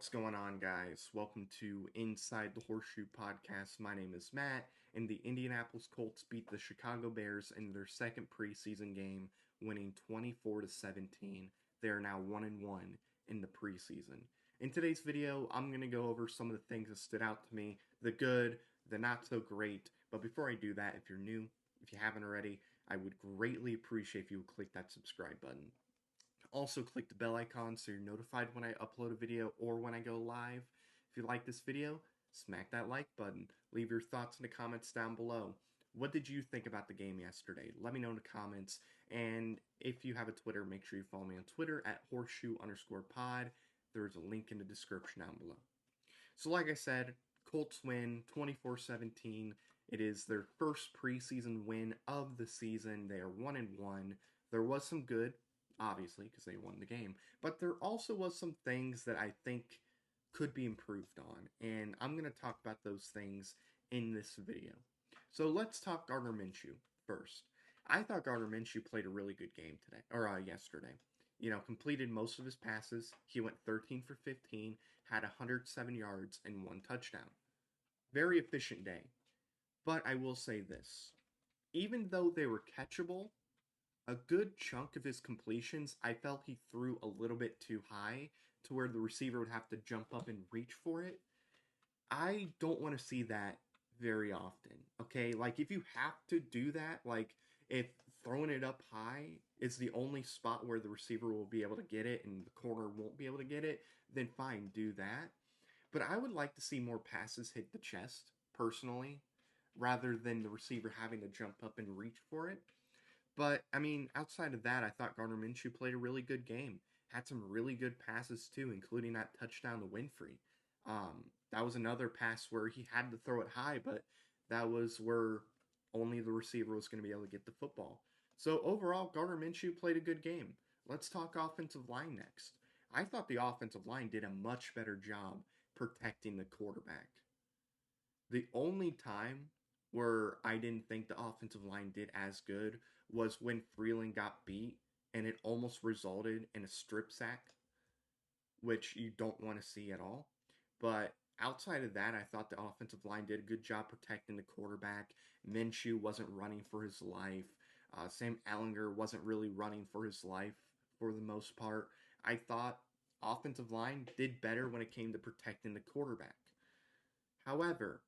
What's going on, guys? Welcome to Inside the Horseshoe Podcast. My name is Matt, and the Indianapolis Colts beat the Chicago Bears in their second preseason game, winning 24-17. They are now 1-1 in the preseason. In today's video, I'm going to go over some of the things that stood out to me, the good, the not so great. But before I do that, if you're new, if you haven't already, I would greatly appreciate if you would click that subscribe button. Also, click the bell icon so you're notified when I upload a video or when I go live. If you like this video, smack that like button. Leave your thoughts in the comments down below. What did you think about the game yesterday? Let me know in the comments. And if you have a Twitter, make sure you follow me on Twitter at horseshoe_pod. There's a link in the description down below. So like I said, Colts win 24-17. It is their first preseason win of the season. They are 1-1. There was some good, obviously, because they won the game. But there also was some things that I think could be improved on. And I'm going to talk about those things in this video. So let's talk Gardner Minshew first. I thought Gardner Minshew played a really good game today, or yesterday. Completed most of his passes. He went 13 for 15, had 107 yards and 1 touchdown. Very efficient day. But I will say this. Even though they were catchable, a good chunk of his completions, I felt he threw a little bit too high to where the receiver would have to jump up and reach for it. I don't want to see that very often, okay? Like, if you have to do that, like, if throwing it up high is the only spot where the receiver will be able to get it and the corner won't be able to get it, then fine, do that. But I would like to see more passes hit the chest, personally, rather than the receiver having to jump up and reach for it. But, I mean, outside of that, I thought Gardner Minshew played a really good game. Had some really good passes, too, including that touchdown to Winfrey. That was another pass where he had to throw it high, but that was where only the receiver was going to be able to get the football. So, overall, Gardner Minshew played a good game. Let's talk offensive line next. I thought the offensive line did a much better job protecting the quarterback. The only time where I didn't think the offensive line did as good was when Freeland got beat and it almost resulted in a strip sack, which you don't want to see at all. But outside of that, I thought the offensive line did a good job protecting the quarterback. Minshew wasn't running for his life. Sam Ellinger wasn't really running for his life for the most part. I thought offensive line did better when it came to protecting the quarterback. However,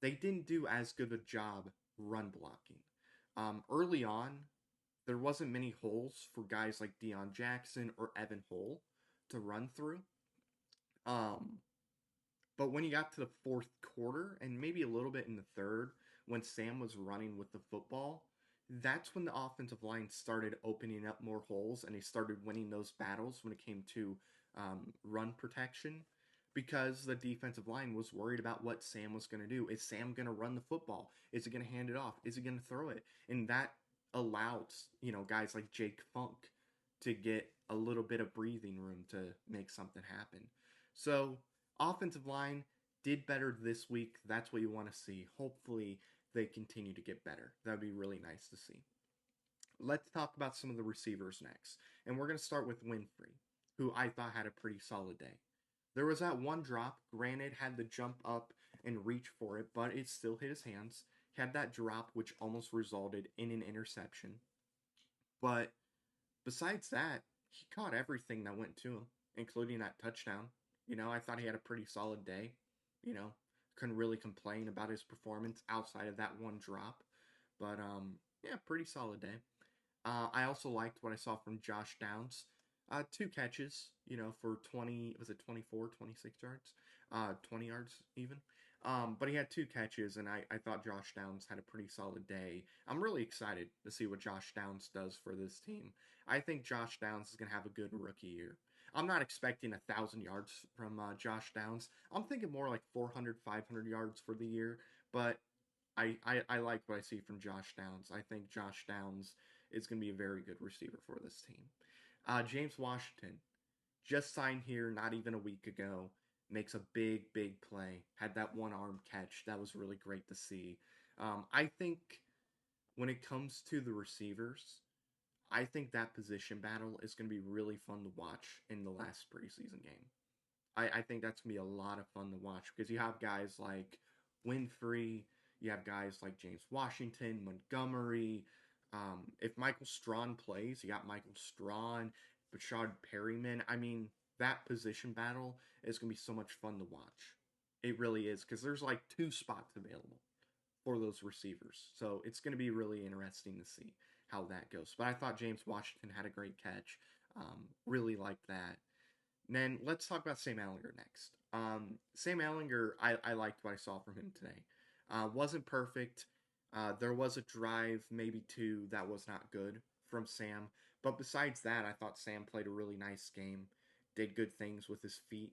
they didn't do as good a job run blocking. Early on, there wasn't many holes for guys like Deion Jackson or Evan Hull to run through. But when you got to the fourth quarter, and maybe a little bit in the third, when Sam was running with the football, that's when the offensive line started opening up more holes and they started winning those battles when it came to run protection because the defensive line was worried about what Sam was going to do. Is Sam going to run the football? Is he going to hand it off? Is he going to throw it? And that allowed, guys like Jake Funk to get a little bit of breathing room to make something happen. So, offensive line did better this week. That's what you want to see. Hopefully, they continue to get better. That would be really nice to see. Let's talk about some of the receivers next. And we're going to start with Winfrey, who I thought had a pretty solid day. There was that one drop. Granted, had to jump up and reach for it, but it still hit his hands. He had that drop, which almost resulted in an interception. But besides that, he caught everything that went to him, including that touchdown. I thought he had a pretty solid day. Couldn't really complain about his performance outside of that one drop. But, yeah, pretty solid day. I also liked what I saw from Josh Downs. 2 catches, for 20, was it 24, 26 yards? 20 yards even. But he had 2 catches, and I thought Josh Downs had a pretty solid day. I'm really excited to see what Josh Downs does for this team. I think Josh Downs is going to have a good rookie year. I'm not expecting 1,000 yards from Josh Downs. I'm thinking more like 400, 500 yards for the year, but I like what I see from Josh Downs. I think Josh Downs is going to be a very good receiver for this team. James Washington, just signed here not even a week ago, makes a big, big play. Had that one-arm catch. That was really great to see. I think when it comes to the receivers, I think that position battle is going to be really fun to watch in the last preseason game. I think that's going to be a lot of fun to watch because you have guys like Winfrey, you have guys like James Washington, Montgomery. If Michael Strawn plays, you got Michael Strawn, Bashad Perryman. I mean, that position battle is going to be so much fun to watch. It really is because there's like two spots available for those receivers. So it's going to be really interesting to see how that goes. But I thought James Washington had a great catch. Really liked that. And then let's talk about Sam Ellinger next. Sam Ellinger, I liked what I saw from him today. Wasn't perfect. There was a drive, maybe two, that was not good from Sam. But besides that, I thought Sam played a really nice game. Did good things with his feet.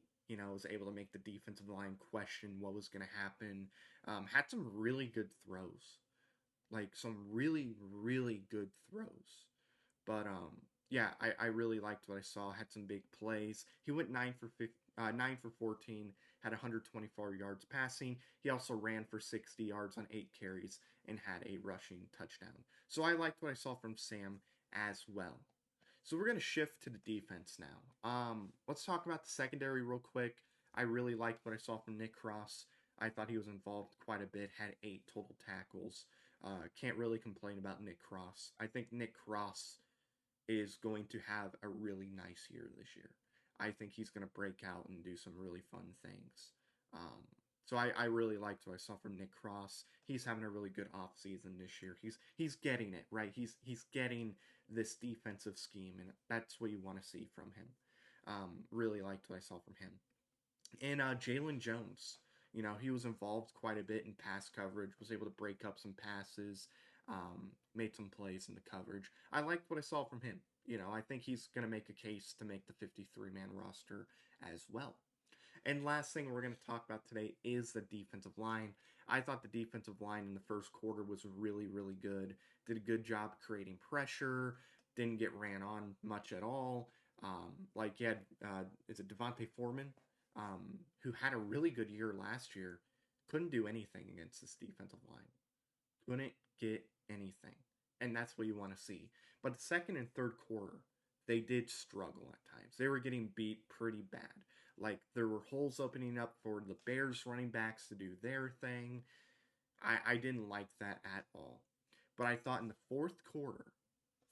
Was able to make the defensive line question what was going to happen. Had some really good throws. Like some really, really good throws. But yeah, I really liked what I saw. Had some big plays. He went 9 for 14, had 124 yards passing. He also ran for 60 yards on 8 carries and had a rushing touchdown. So I liked what I saw from Sam as well. So we're gonna shift to the defense now. Let's talk about the secondary real quick. I really liked what I saw from Nick Cross. I thought he was involved quite a bit. Had 8 total tackles. Can't really complain about Nick Cross. I think Nick Cross is going to have a really nice year this year. I think he's going to break out and do some really fun things. So I really liked what I saw from Nick Cross. He's having a really good offseason this year. He's getting it, right? He's getting this defensive scheme, and that's what you want to see from him. Really liked what I saw from him. And Jalen Jones, he was involved quite a bit in pass coverage, was able to break up some passes, made some plays in the coverage. I liked what I saw from him. I think he's going to make a case to make the 53-man roster as well. And last thing we're going to talk about today is the defensive line. I thought the defensive line in the first quarter was really, really good. Did a good job creating pressure. Didn't get ran on much at all. Like you had, is it Devontae Foreman, who had a really good year last year. Couldn't do anything against this defensive line. Couldn't get anything. And that's what you want to see. But the second and third quarter, they did struggle at times. They were getting beat pretty bad. Like there were holes opening up for the Bears running backs to do their thing. I didn't like that at all. But I thought in the fourth quarter,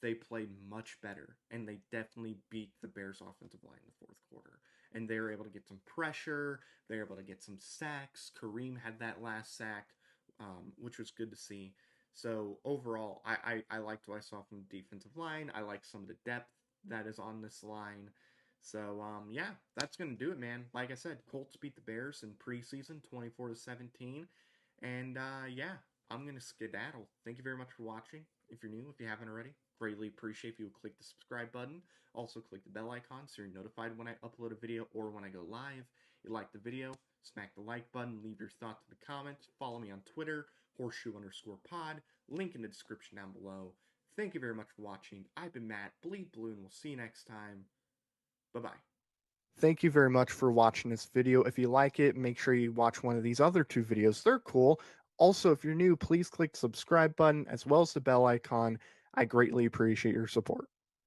they played much better, and they definitely beat the Bears offensive line in the fourth quarter. And they were able to get some pressure. They were able to get some sacks. Kareem had that last sack, which was good to see. So overall, I liked what I saw from the defensive line. I like some of the depth that is on this line. So yeah, that's gonna do it, man. Like I said, Colts beat the Bears in preseason, 24-17, and yeah, I'm gonna skedaddle. Thank you very much for watching. If you're new, if you haven't already, greatly appreciate if you would click the subscribe button. Also, click the bell icon so you're notified when I upload a video or when I go live. If you like the video, smack the like button, leave your thoughts in the comments, follow me on Twitter, horseshoe_pod, link in the description down below. Thank you very much for watching. I've been Matt, Bleed Blue, and we'll see you next time. Bye-bye. Thank you very much for watching this video. If you like it, make sure you watch one of these other 2 videos. They're cool. Also, if you're new, please click the subscribe button as well as the bell icon. I greatly appreciate your support.